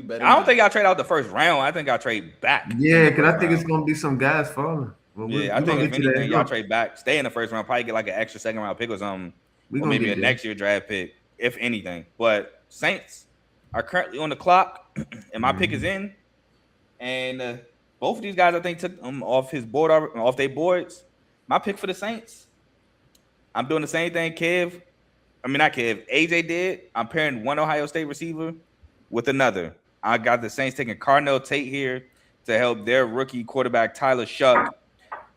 better I don't not. think y'all trade out the first round. I think y'all trade back in Yeah, the because first I think it's round. gonna be some guys falling. Well, Yeah, I we're think gonna if get to that. anything, y'all trade back, stay in the first round, probably get like an extra second round pick or something, We're or gonna maybe get a there. next year draft pick, if anything. But Saints are currently on the clock, and my pick is Mhm. in. And both of these guys, I think, took them off his board, off their boards. My pick for the Saints, I'm doing the same thing Kev. I mean, not Kev. AJ did. I'm pairing one Ohio State receiver with another. I got the Saints taking Carnell Tate here to help their rookie quarterback Tyler Shuck,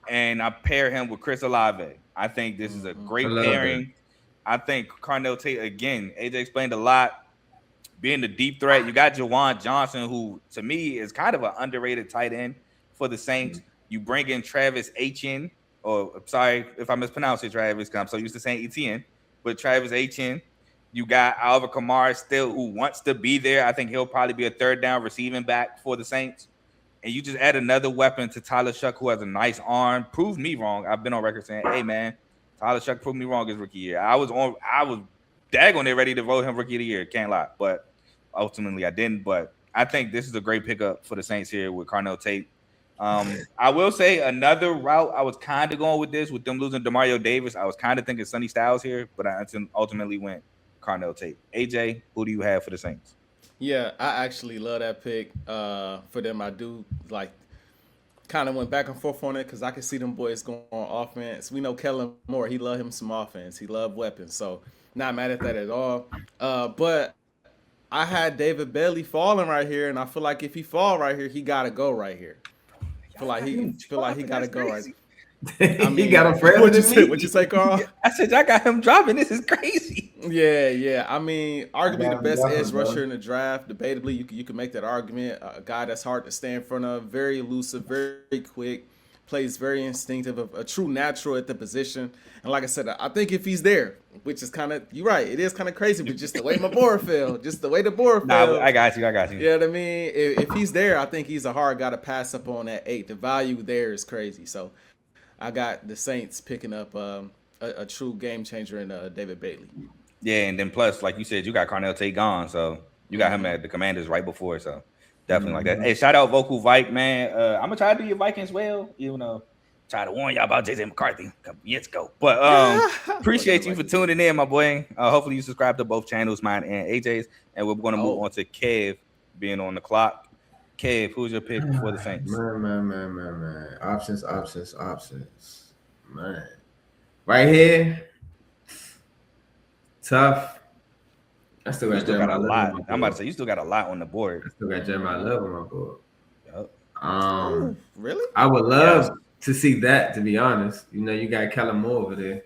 and I pair him with Chris Olave. I think this is a I great love that. pairing. I think Carnell Tate again. AJ explained a lot. Being the deep threat, you got Jawan Johnson, who to me is kind of an underrated tight end for the Saints. You bring in Travis Etienne, or sorry if I mispronounce it, Travis, because I'm so used to saying Etienne, but Travis Etienne. You got Alvin Kamara still, who wants to be there. I think he'll probably be a third down receiving back for the Saints. And you just add another weapon to Tyler Shuck, who has a nice arm. Proved me wrong. I've been on record saying, "Hey man, Tyler Shuck proved me wrong his rookie year." I was daggone it ready to vote him rookie of the year. Can't lie, but ultimately I didn't. But I think this is a great pickup for the Saints here with Carnell Tate. I will say another route I was kind of going with this with them losing Demario Davis. I was kind of thinking Sonny Styles here, but I ultimately went Carnell Tate. AJ, who do you have for the Saints? Yeah, I actually love that pick. For them, I do like kind of went back and forth on it because I can see them boys going on offense. We know Kellen Moore; he love him some offense. He love weapons, so not mad at that at all. But I had David Bailey falling right here, and I feel like if he fall right here, he gotta go right here. Y'all got him Feel like he dropping. gotta That's go right. crazy. I He got mean, him further than what you me. say, Carl? I said I got him dropping. This is crazy. Yeah, yeah. I mean, I arguably the got him best dropping, edge rusher bro. in the draft. Debatably, you can make that argument. A guy that's hard to stay in front of, very elusive, very quick, plays very instinctive, a true natural at the position. And like I said, I think if he's there, which is kind of you're right, it is kind of crazy, but just the way my board fell, just the way the board Nah, fell. I got you. I got you. You know what I mean? If he's there, I think he's a hard guy to pass up on at 8. The value there is crazy. So I got the Saints picking up a true game changer in David Bailey. Yeah, and then plus, like you said, you got Carnell Tate gone, so you got him at the Commanders right before, so definitely like that. Mhm. Hey, shout out Vocal Vike, man. I'm gonna try to do your Vikings well, even though try to warn y'all about JJ McCarthy a couple years ago. But Fuck the appreciate you for Vikings. tuning in, my boy. Hopefully you subscribe to both channels, mine and AJ's, and we're gonna move Oh, on to Kev being on the clock. Kev, who's your pick for the Saints? Man. Options. Man. Right here, tough. I still You got still got Jeremiah a Love on lot. my I'm about board. to say you still got a lot on the board. I still got Jeremiah Love on my board. Yup. oh, Um, really? I would Yes. love to see that, to be honest. You know, you got Kellen Moore over there.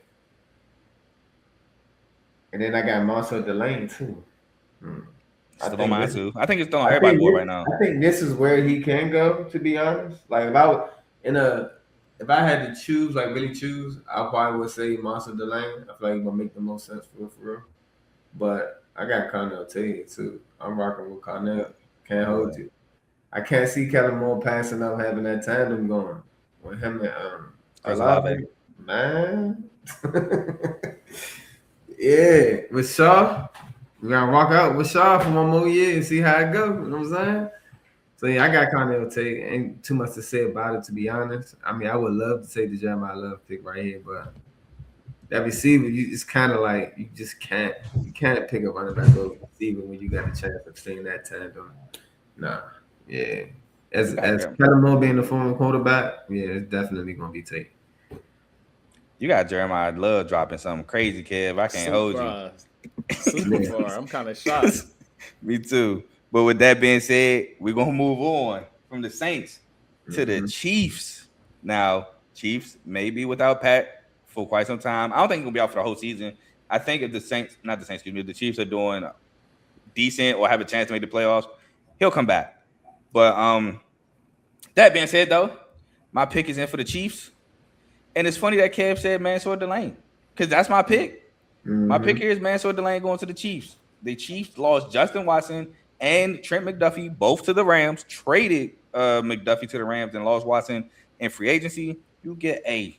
And then I got Marcel Delane too. Hmm. I Still on think mine this too. I think it's still on I everybody's think board this, right now. I think this is where he can go. To be honest, like in a if I had to choose, like really choose, I probably would say Monster Delane. I feel like it's gonna make the most sense for real. But I got Connell Tate too. I'm rocking with Connell. Can't Yeah. hold you. I can't see Kellen Moore passing up having that tandem going with him and Chris Olave. Olave. Man. Yeah, with Shaw. We gotta rock out with Shaw for one more year and see how it goes. You know what I'm saying? So yeah, I got Connell Tate. Ain't too much to say about it, to be honest. I mean, I would love to take the Jeremiah Love pick right here, but that receiver, it's kind of like you can't pick a running back over receiver when you got a chance of seeing that tandem. Nah, yeah. You got As Kellen Moore being the former quarterback, yeah, it's definitely gonna be Tate. You got Jeremiah Love dropping something crazy, Kev. I can't hold you. Super, super Yeah. far. I'm kind of shocked. Me too. But with that being said, we're gonna move on from the Saints to the Mhm. Chiefs. Now, Chiefs may be without Pat for quite some time. I don't think he's gonna be out for the whole season. I think if the Saints, not the Saints, excuse me, if the Chiefs are doing decent or have a chance to make the playoffs, he'll come back. But that being said, though, my pick is in for the Chiefs. And it's funny that Kev said Mansour Delane because that's my pick. My pick Mhm. here is Mansour Delane going to the Chiefs. The Chiefs lost Justin Watson and Trent McDuffie both to the Rams, traded McDuffie to the Rams and lost Watson in free agency. You get a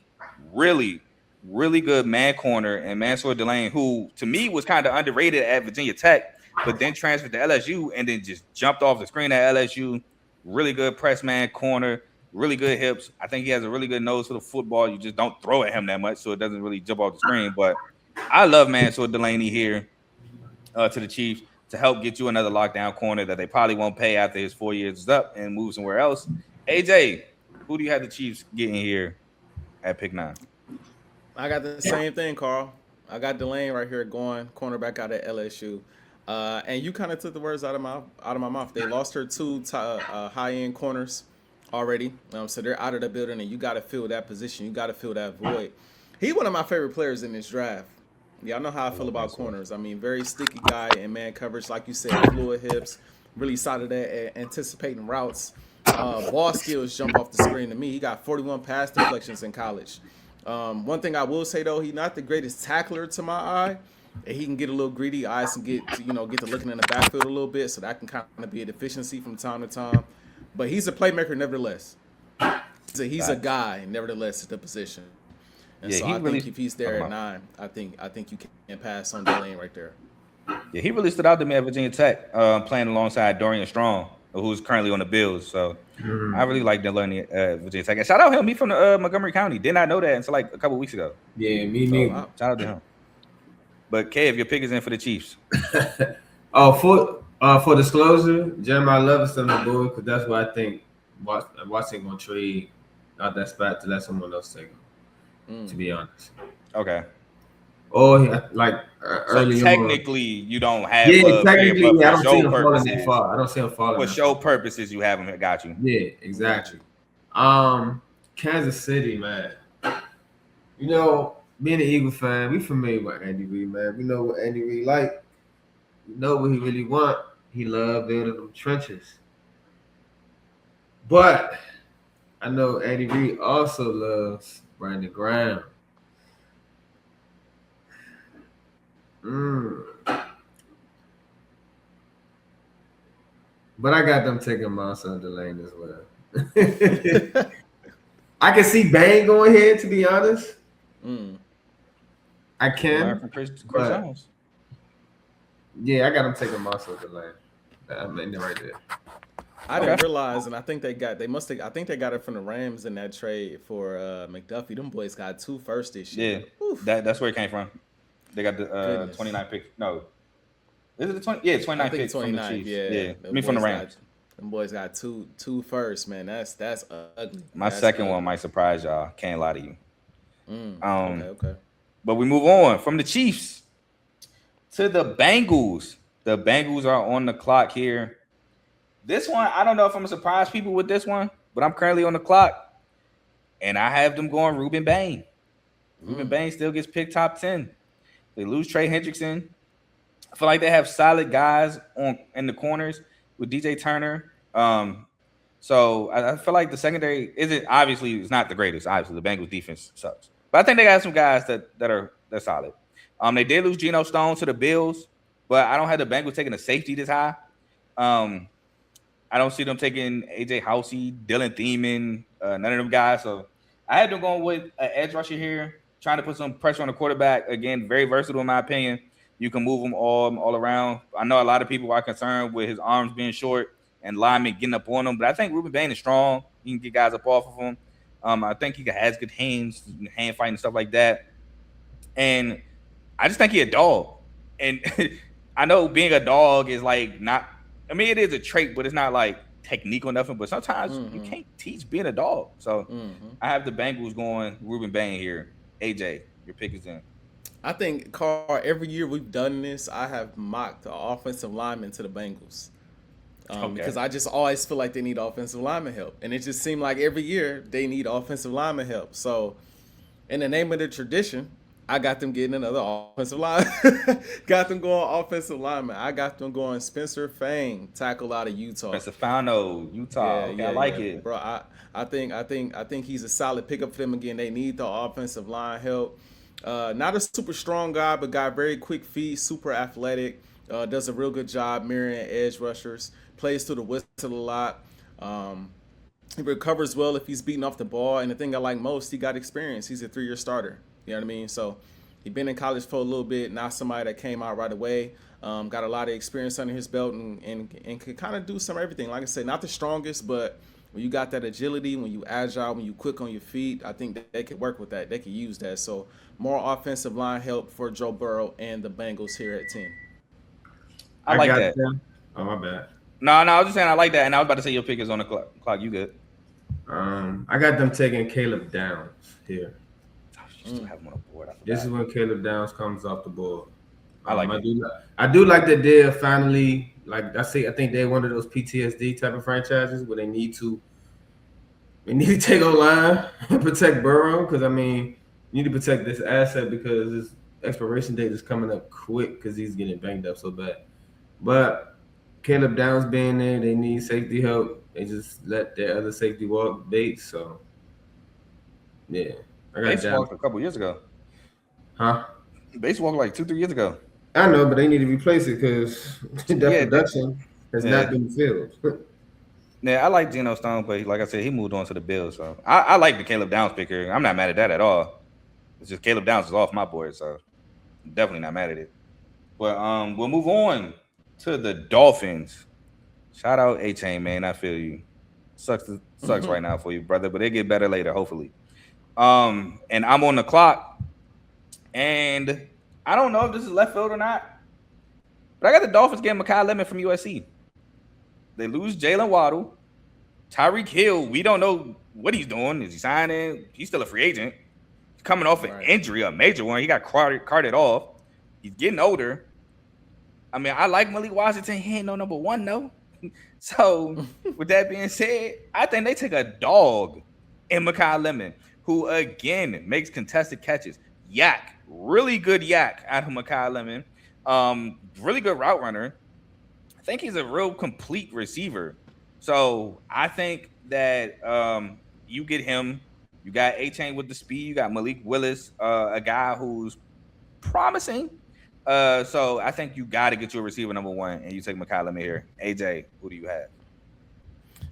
really, really good man corner and Mansour Delane, who to me was kind of underrated at Virginia Tech. but then transferred to LSU and then just jumped off the screen at LSU. Really good press man corner, really good hips. I think he has a really good nose for the football. You just don't throw at him that much, so it doesn't really jump off the screen. But I love Mansour Delaney here to the Chiefs to help get you another lockdown corner that they probably won't pay after his 4 years is up and move somewhere else. AJ, who do you have the Chiefs getting here at pick 9? I got the same thing, Carl. I got Delane right here going cornerback out of LSU. And you kind of took the words out of my mouth. They lost her two high end corners already, so they're out of the building, and you got to fill that position. You got to fill that void. He's one of my favorite players in this draft. Y'all know how I feel about corners. I mean, very sticky guy in man coverage, like you said, fluid hips, really solid at anticipating routes. Ball skills jump off the screen to me. He got 41 pass deflections in college. One thing I will say though, he's not the greatest tackler to my eye. And he can get a little greedy, eyes and get to looking in the backfield a little bit, so that can kind of be a deficiency from time to time. But he's a playmaker nevertheless. He's a guy nevertheless at the position. And so I think if he's there at 9, I think you can pass on Delane right there. Yeah, he really stood out to me at Virginia Tech, playing alongside Dorian Strong, who's currently on the Bills. So I really like Delaney at Virginia Tech. And shout out him. He's from Montgomery County. Did not know that until like a couple weeks ago. Yeah, me neither. Shout out to him. But Kev, your pick is in for the Chiefs. For disclosure, Jeremiah Love is still on the board because that's what I think Washington gonna trade out that spot to let someone else take him. To be honest. Okay. Or early. So technically, you don't have. Yeah, technically, I don't see him falling that far. I don't see him falling. For show purposes, you have him here. Got you. Yeah, exactly. Kansas City, man. Being an Eagle fan, we familiar with Andy Reid, man. We know what Andy Reid like. We know what he really want. He love building them trenches. But I know Andy Reid also loves running the ground. But I got them taking Mansour Delane as well. I can see Bang going here, to be honest. I can. From Chris Jones. Yeah, I got them taking Mansour Delane. I'm in there right there. I didn't realize, and I think they got it from the Rams in that trade for McDuffie. Them boys got 2 firsts this year. Yeah, that's where it came from. They got the 29 pick. No, is it the 20? Yeah, 29 pick from the Chiefs. Yeah. I mean from the Rams. Them boys got two firsts, man. That's ugly. My second one might surprise y'all. Can't lie to you. Okay. But we move on from the Chiefs to the Bengals. The Bengals are on the clock here. This one, I don't know if I'm gonna surprise people with this one, but I'm currently on the clock, and I have them going Ruben Bain. Ruben Bain still gets picked top 10. They lose Trey Hendrickson. I feel like they have solid guys in the corners with DJ Turner. So I feel like the secondary it's not the greatest. Obviously, the Bengals defense sucks. But I think they got some guys they're solid. They did lose Geno Stone to the Bills, but I don't have the Bengals taking a safety this high. I don't see them taking AJ Housey, Dylan Thiemann, none of them guys. So I had them going with an edge rusher here, trying to put some pressure on the quarterback. Again, very versatile in my opinion. You can move him all around. I know a lot of people are concerned with his arms being short and linemen getting up on him, but I think Ruben Bain is strong. He can get guys up off of him. I think he has good hands, hand fighting and stuff like that. And I just think he's a dog. And I know being a dog is like not – I mean, it is a trait, but it's not like technique or nothing. But sometimes you can't teach being a dog. So I have the Bengals going Ruben Bain here. AJ, your pick is in. I think, Carl, every year we've done this, I have mocked the offensive linemen to the Bengals. Because I just always feel like they need offensive lineman help. And it just seemed like every year they need offensive lineman help. So in the name of the tradition, I got them getting another offensive line. Got them going offensive lineman. I got them going Spencer Fang, tackle out of Utah. Spencer Fano, Utah. I like it. Bro, I think he's a solid pickup for them again. They need the offensive line help. Not a super strong guy, but got very quick feet, super athletic. Does a real good job mirroring edge rushers. Plays through the whistle a lot. He recovers well if he's beating off the ball. And the thing I like most, he got experience. He's a 3-year starter. You know what I mean? So he's been in college for a little bit. Not somebody that came out right away. Got a lot of experience under his belt and can kind of do some everything. Like I said, not the strongest, but when you got that agility, when you agile, when you quick on your feet, I think that they could work with that. They could use that. So more offensive line help for Joe Burrow and the Bengals here at 10. I like got that. them. Oh, my bad. No, I was just saying I like that, and I was about to say your pick is on the clock. You good? I got them taking Caleb Downs here. You still have him on the board. This is when Caleb Downs comes off the board. I like it. I do like that they're finally, like I think they're one of those PTSD type of franchises where they need to take online and protect Burrow, because I mean you need to protect this asset because his expiration date is coming up quick because he's getting banged up so bad. But Caleb Downs being there, they need safety help. They just let their other safety walk Bates. So yeah, I got Bates Downs. walked a couple years ago. Huh? Bates walked like 2-3 years ago. I know, but they need to replace it because that production has not been filled. Yeah, I like Geno Stone, but like I said, he moved on to the Bills. So I like the Caleb Downs picker. I'm not mad at that at all. It's just Caleb Downs is off my board, so I'm definitely not mad at it. But we'll move on to the Dolphins. Shout out A-Chain, man. I feel you. Sucks right now for you, brother, but it get better later, hopefully. And I'm on the clock, and I don't know if this is left field or not, but I got the Dolphins getting Mekhi Lemon from USC. They lose Jalen Waddle. Tyreek Hill, we don't know what he's doing. Is he signing? He's still a free agent. He's coming off an injury, a major one. He got carted off. He's getting older. I mean, I like Malik Washington. He ain't no number one, though. So, with that being said, I think they take a dog in Mekhi Lemon, who, again, makes contested catches. Yak, really good yak out of Mekhi Lemon. Really good route runner. I think he's a real complete receiver. So I think that you get him. You got A-Chain with the speed. You got Malik Willis, a guy who's promising. So I think you got to get your receiver number one, and you take Mekhi Lemon here. AJ, who do you have?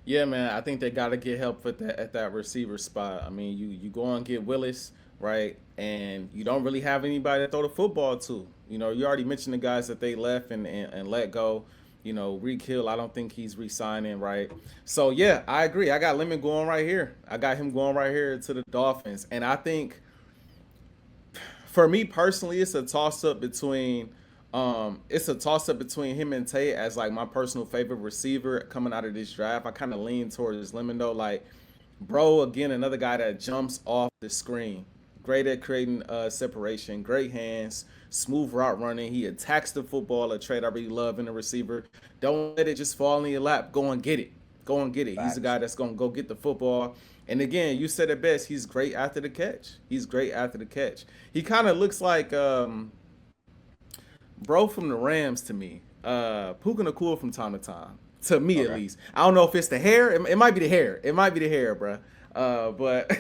Yeah, man, I think they got to get help at that receiver spot. I mean, you go and get Willis, right, and you don't really have anybody to throw the football to. You know, you already mentioned the guys that they left and let go. You know, Reek Hill, I don't think he's re-signing, right? So, yeah, I agree. I got Lemon going right here. I got him going right here to the Dolphins. And I think, for me personally, it's a toss-up between him and Tate as, like, my personal favorite receiver coming out of this draft. I kind of lean towards Lemon, though. Like, bro, again, another guy that jumps off the screen. Great at creating separation, great hands, smooth route running. He attacks the football, a trait I really love in a receiver. Don't let it just fall in your lap. Go and get it. Go and get it. He's a guy that's going to go get the football. And again, you said it best. He's great after the catch. He kind of looks like bro from the Rams to me. Puka Nacua from time to time. To me, at least. I don't know if it's the hair. It might be the hair. Bro. But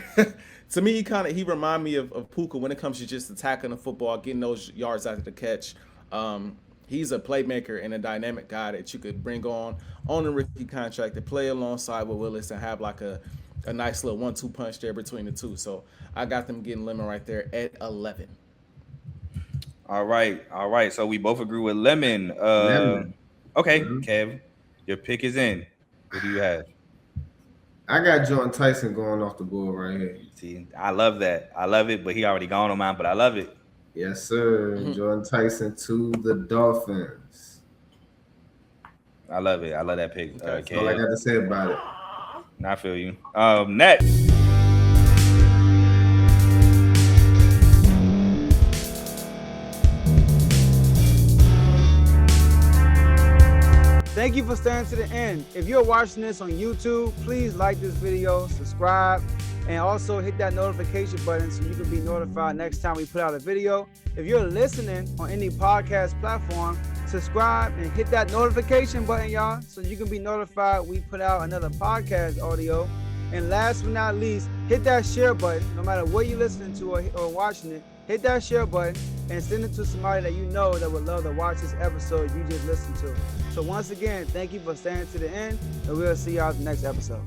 to me, he remind me of Puka when it comes to just attacking the football, getting those yards after the catch. He's a playmaker and a dynamic guy that you could bring on a rookie contract to play alongside with Willis and have like a nice little 1-2 punch there between the two. So I got them getting Lemon right there at 11. All right. So we both agree with Lemon. Okay, Kev, your pick is in. Who do you have? I got Jordan Tyson going off the board right here. See, I love that. I love it, but he already gone on mine, but I love it. Yes, sir. Jordan Tyson to the Dolphins. I love it. I love that pick. That's all I got to say about it. I feel you. Next. Thank you for staying to the end. If you're watching this on YouTube, please like this video, subscribe, and also hit that notification button so you can be notified next time we put out a video. If you're listening on any podcast platform, subscribe and hit that notification button, y'all, so you can be notified we put out another podcast audio. And last but not least, hit that share button. No matter what you're listening to or watching it, hit that share button and send it to somebody that you know that would love to watch this episode you just listened to. So once again, thank you for staying to the end, and we'll see y'all in the next episode.